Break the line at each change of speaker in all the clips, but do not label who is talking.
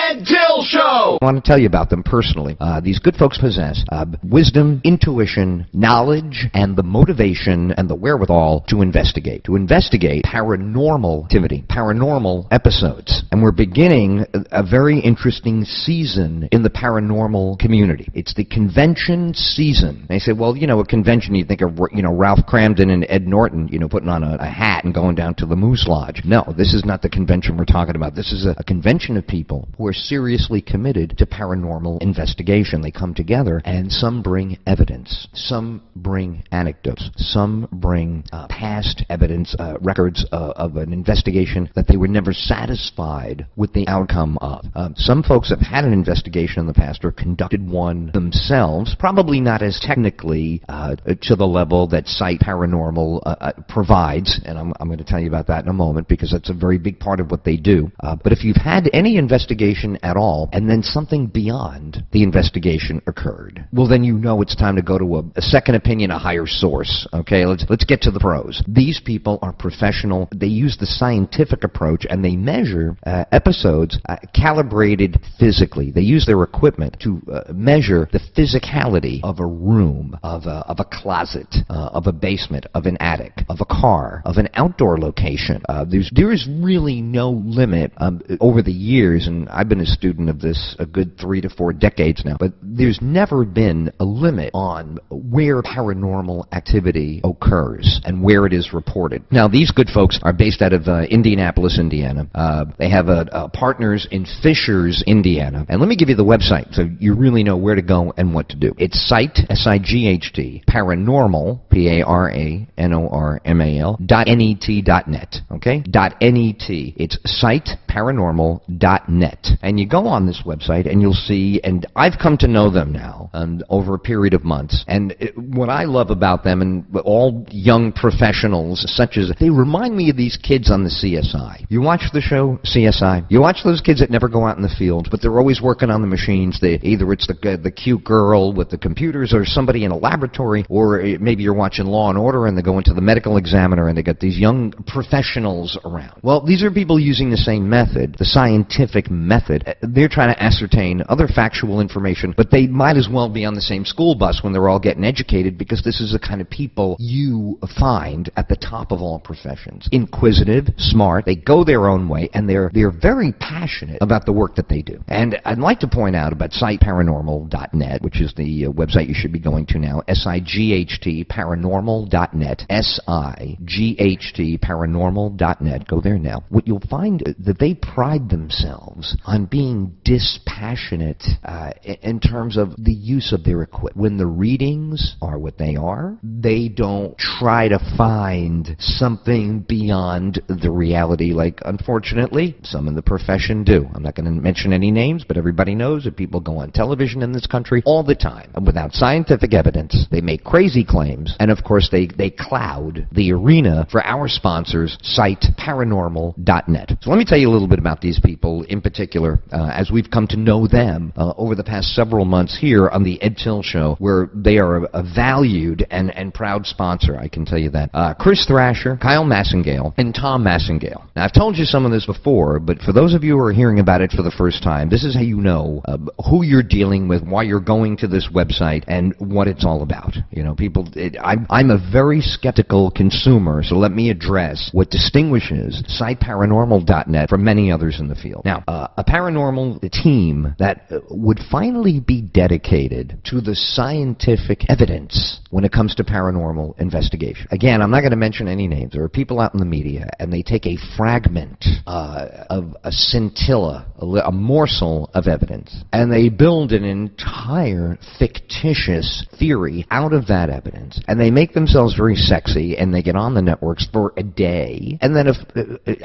Ed Tyll Show!
I want to tell you about them personally. These good folks possess wisdom, intuition, knowledge, and the motivation and the wherewithal to investigate. To investigate paranormal activity, paranormal episodes. And we're beginning a very interesting season in the paranormal community. It's the convention season. They say, well, a convention, you think of, Ralph Cramden and Ed Norton, putting on a hat and going down to the Moose Lodge. No, this is not the convention we're talking about. This is a convention of people who are seriously committed to paranormal investigation. They come together, and some bring evidence. Some bring anecdotes. Some bring past evidence, records of an investigation that they were never satisfied with the outcome of. Some folks have had an investigation in the past or conducted one themselves, probably not as technically to the level that S.I.G.H.T Paranormal provides, and I'm going to tell you about that in a moment because that's a very big part of what they do. But if you've had any investigation at all, and then something beyond the investigation occurred, well, then it's time to go to a second opinion, a higher source. Okay, let's get to the pros. These people are professional. They use the scientific approach, and they measure episodes calibrated physically. They use their equipment to measure the physicality of a room, of a closet, of a basement, of an attic, of a car, of an outdoor location. There is really no limit over the years, and I've been a student of this a good 3 to 4 decades now, but there's never been a limit on where paranormal activity occurs and where it is reported. Now, these good folks are based out of Indianapolis, Indiana. They have partners in Fishers, Indiana. And let me give you the website so you really know where to go and what to do. It's S.I.G.H.T, S-I-G-H-T, Paranormal, P-A-R-A-N-O-R-M-A-L, .net, okay? .net. It's S.I.G.H.T Paranormal.net. And you go on this website and you'll see, and I've come to know them now over a period of months, and what I love about them, and all young professionals such as, they remind me of these kids on the CSI. You watch the show CSI, you watch those kids that never go out in the field, but they're always working on the machines. Either it's the cute girl with the computers, or somebody in a laboratory, or maybe you're watching Law and Order and they go into the medical examiner and they got these young professionals around. Well, these are people using the same method, the scientific method. They're trying to ascertain other factual information, but they might as well be on the same school bus when they're all getting educated, because this is the kind of people you find at the top of all professions. Inquisitive, smart, they go their own way, and they're very passionate about the work that they do. And I'd like to point out about S.I.G.H.T Paranormal.net, which is the website you should be going to now, S-I-G-H-T Paranormal.net, S-I-G-H-T Paranormal.net. Go there now. What you'll find that they pride themselves on being dispassionate in terms of the use of their equipment. When the readings are what they are, they don't try to find something beyond the reality like, unfortunately, some in the profession do. I'm not going to mention any names, but everybody knows that people go on television in this country all the time, and without scientific evidence, they make crazy claims, and of course they cloud the arena for our sponsors, S.I.G.H.T Paranormal.net. So let me tell you a little bit about these people in particular, as we've come to know them over the past several months here on the Ed Tyll Show, where they are a valued and proud sponsor, I can tell you that. Chris Thrasher, Kyle Massengale, and Tom Massengale. Now, I've told you some of this before, but for those of you who are hearing about it for the first time, this is how you know who you're dealing with, why you're going to this website, and what it's all about. I'm a very skeptical consumer, so let me address what distinguishes S.I.G.H.T Paranormal.net from many others in the field. Now, a paranormal team that would finally be dedicated to the scientific evidence when it comes to paranormal investigation. Again, I'm not going to mention any names. There are people out in the media, and they take a fragment of a scintilla, a morsel of evidence, and they build an entire fictitious theory out of that evidence, and they make themselves very sexy, and they get on the networks for a day, and then if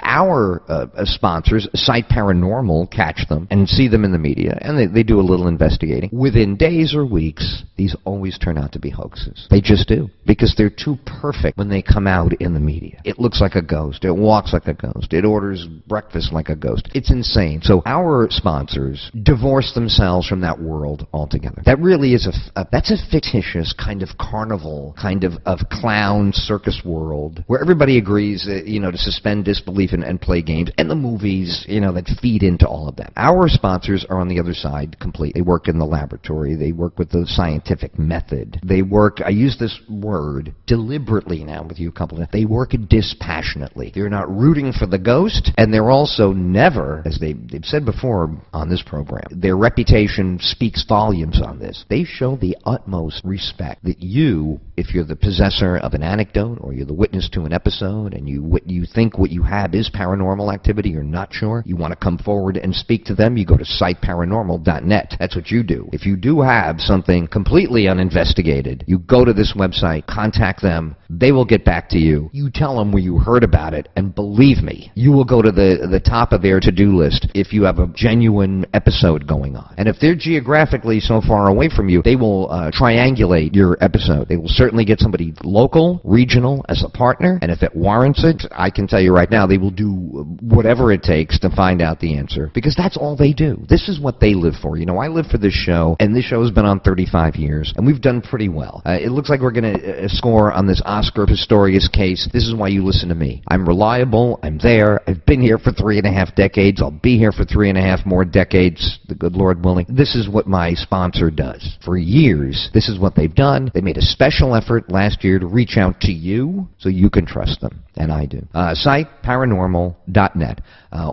our sponsors, S.I.G.H.T Paranormal, catch them and see them in the media, and they do a little investigating, within days or weeks, these always turn out to be hoaxes. They just do, because they're too perfect when they come out in the media. It looks like a ghost. It walks like a ghost. It orders breakfast like a ghost. It's insane. So our sponsors divorce themselves from that world altogether. That really is that's a fictitious kind of carnival, kind of clown circus world where everybody agrees, to suspend disbelief and play games, and the movies, that feed into all of that. Our sponsors are on the other side completely. They work in the laboratory. They work with the scientific method. They work, I use this word deliberately now with you a couple of times, they work dispassionately. They're not rooting for the ghost, and they're also never, as they've said before on this program, their reputation speaks volumes on this. They show the utmost respect that you, if you're the possessor of an anecdote or you're the witness to an episode and you think what you have is paranormal activity, you're not sure, you want to come forward and speak to them, you go to S.I.G.H.T That's what you do. If you do have something completely uninvestigated, you go to this website, contact them, they will get back to you. You tell them where you heard about it, and believe me, you will go to the top of their to-do list if you have a genuine episode going on. And if they're geographically so far away from you, they will triangulate your episode. They will certainly get somebody local, regional, as a partner, and if it warrants it, I can tell you right now, they will do whatever it takes to find out the answer, because that's all they do. This is what they live for. I live for this show, and this show has been on 35 years, and we've done pretty well. It looks like we're going to score on this Oscar Pistorius case. This is why you listen to me. I'm reliable. I'm there. I've been here for 3.5 decades. I'll be here for 3.5 more decades, the good Lord willing. This is what my sponsor does. For years, this is what they've done. They made a special effort last year to reach out to you so you can trust them, and I do. Site Paranormal.net.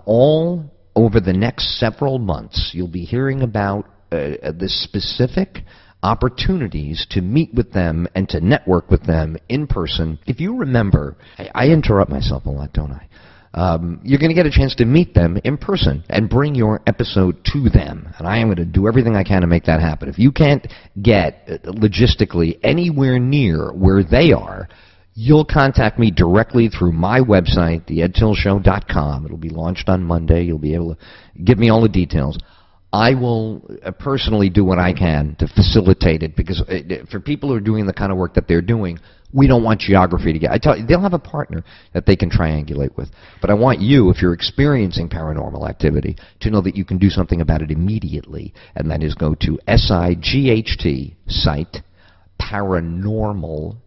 All over the next several months, you'll be hearing about the specific opportunities to meet with them and to network with them in person. If you remember, I interrupt myself a lot, don't I? You're going to get a chance to meet them in person and bring your episode to them. And I am going to do everything I can to make that happen. If you can't get logistically anywhere near where they are, you'll contact me directly through my website, theedtillshow.com. It'll be launched on Monday. You'll be able to give me all the details. I will personally do what I can to facilitate it, because for people who are doing the kind of work that they're doing, we don't want geography to get. I tell you, they'll have a partner that they can triangulate with. But I want you, if you're experiencing paranormal activity, to know that you can do something about it immediately, and that is go to S.I.G.H.T site paranormal.net.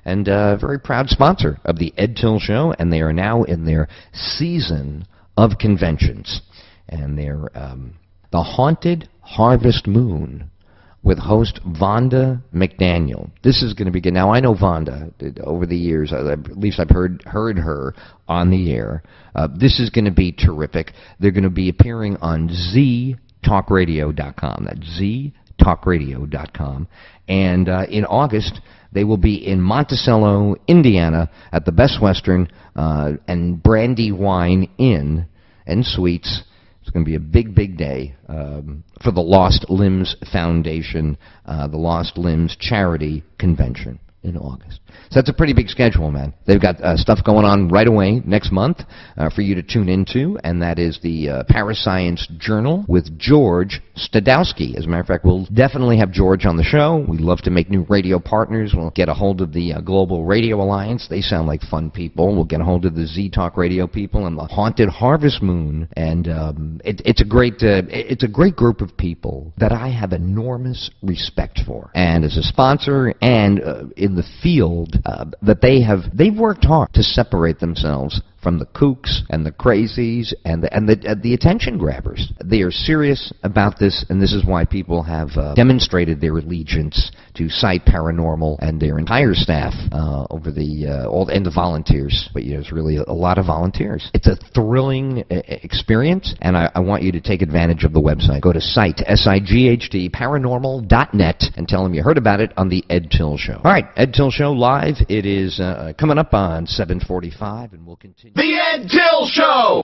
And a very proud sponsor of the Ed Tyll Show, and they are now in their season of conventions, and they're the Haunted Harvest Moon with host Vonda McDaniel. This is going to be good. Now, I know Vonda over the years. At least I've heard her on the air. This is going to be terrific. They're going to be appearing on ztalkradio.com. That's ztalkradio.com. And in August, they will be in Monticello, Indiana, at the Best Western and Brandywine Inn and Suites. It's going to be a big, big day for the Lost Limbs Foundation, the Lost Limbs Charity Convention in August. So that's a pretty big schedule, man. They've got stuff going on right away next month for you to tune into, and that is the Parascience Journal with George Stadowski. As a matter of fact, we'll definitely have George on the show. We love to make new radio partners. We'll get a hold of the Global Radio Alliance. They sound like fun people. We'll get a hold of the Z-Talk Radio people and the Haunted Harvest Moon. And it's a great group of people that I have enormous respect for. And as a sponsor and in the field, that they've worked hard to separate themselves from the kooks and the crazies and the attention grabbers. They are serious about this, and this is why people have demonstrated their allegiance to Site Paranormal and their entire staff over the and the volunteers. But there's really a lot of volunteers. It's a thrilling experience, and I want you to take advantage of the website. Go to site S.I.G.H.T paranormal.net and tell them you heard about it on the Ed Tyll Show. All right, Ed Tyll Show live. It is coming up on 7:45, and we'll continue.
The Ed Tyll Show!